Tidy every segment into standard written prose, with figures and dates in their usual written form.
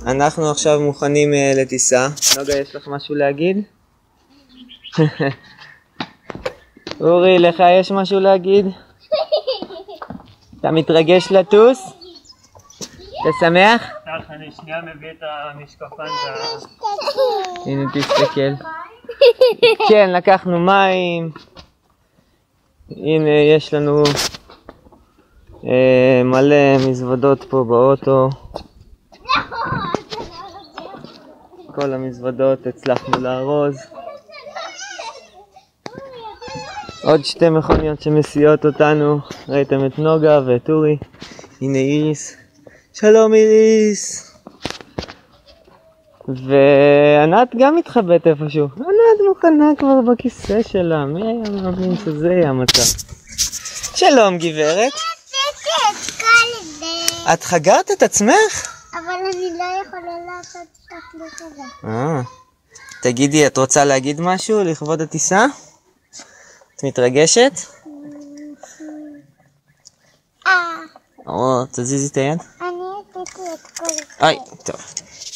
אנחנו עכשיו מוכנים לטיסה. נוגה, יש לך משהו להגיד? אורי, לך יש משהו להגיד? אתה מתרגש לטוס? אתה שמח? אני שנייה מביא את המשקפיים. הנה תסתכל. כן, לקחנו מים. הנה יש לנו מלא מזוודות פה באוטו. כל המזוודות הצלחנו לארוז. עוד שתי מכוניות שמסיעות אותנו. ראיתם את נוגה ואת אורי. הנה איריס. שלום איריס. וענת גם מתחבאת איפשהו. ענת מוכנה כבר בכיסא שלה. מי היה מאמין שזה יהיה המצב? שלום גברת. את חגרת את עצמך? אבל אני לא יכולה לעשות שאת לחגה. תגידי, את רוצה להגיד משהו לכבוד הטיסה? את מתרגשת? תזיזי את היד. אני עשיתי את כל אוי, טוב.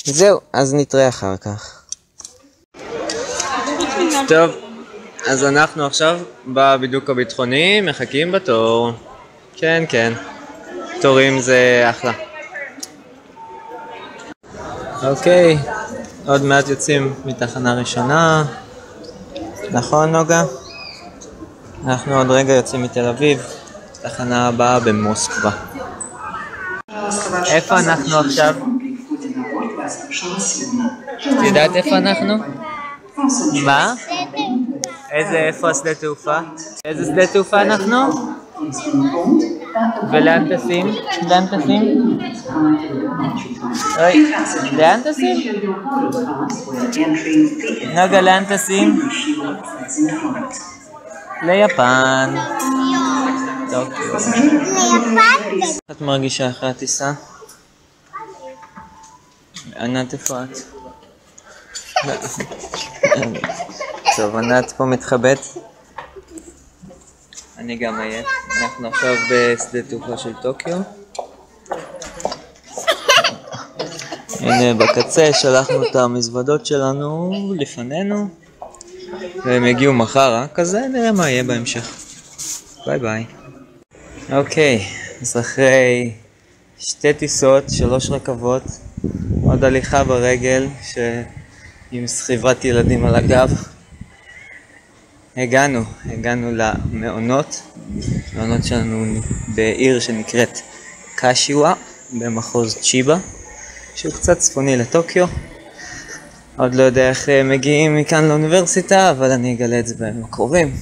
זהו, אז נתראה אחר כך. טוב, אז אנחנו עכשיו בבידוק הביטחוני, מחכים בתור. כן, כן. תורים זה אחלה. אוקיי, עוד מעט יוצאים מתחנה ראשונה. נכון נוגה? אנחנו עוד רגע יוצאים מתל אביב. תחנה הבאה במוסקבה. איפה אנחנו עכשיו? את יודעת איפה אנחנו? מה? איפה השדה תעופה? איזה שדה תעופה אנחנו? ולאן טסים? לאן טסים? אוי, לאן טסים? נוגה, לאן טסים? ליפן. טוקיו. ליפן? את מרגישה אחרי הטיסה? ענת, איפה את? טוב, ענת פה מתחבאת. אני גם עייף. אנחנו עכשיו בשדה תעופה של טוקיו. הנה בקצה שלחנו את המזוודות שלנו לפנינו. והם יגיעו מחר, כזה נראה מה יהיה בהמשך. ביי ביי. אוקיי, אז אחרי 2 טיסות, 3 רכבות, עוד הליכה ברגל עם סחיבת ילדים על הגב. הגענו למעונות. מעונות שלנו בעיר שנקראת קשיווה, במחוז צ'יבה, שהוא קצת צפוני לטוקיו. עוד לא יודע איך מגיעים מכאן לאוניברסיטה, אבל אני אגלה את זה בימים הקרובים.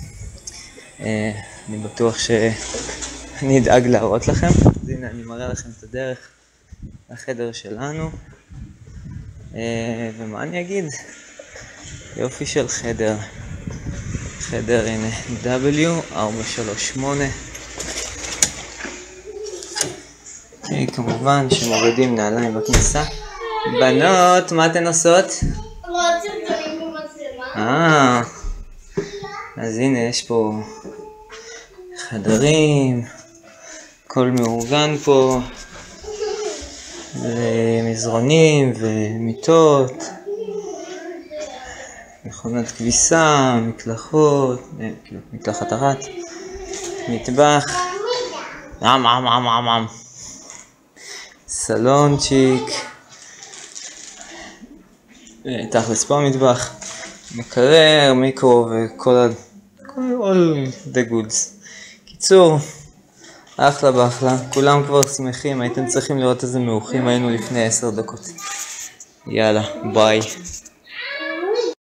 אני בטוח שאני אדאג להראות לכם. אז הנה אני מראה לכם את הדרך לחדר שלנו. ומה אני אגיד? יופי של חדר. חדר, הנה, W438. כמובן שמורידים נעליים בכניסה. בנות, מה אתן עושות? אז הנה יש פה חדרים, הכל מאורגן פה, ומזרונים ומיטות, מכונת כביסה, מקלחות, מקלחת ארת, מטבח, סלונצ'יק, תכלס פה המטבח, מקרר, מיקרו וכל all the goods. קיצור, אחלה באחלה, כולם כבר שמחים, הייתם צריכים לראות איזה מאוחים היינו לפני 10 דקות. יאללה, ביי.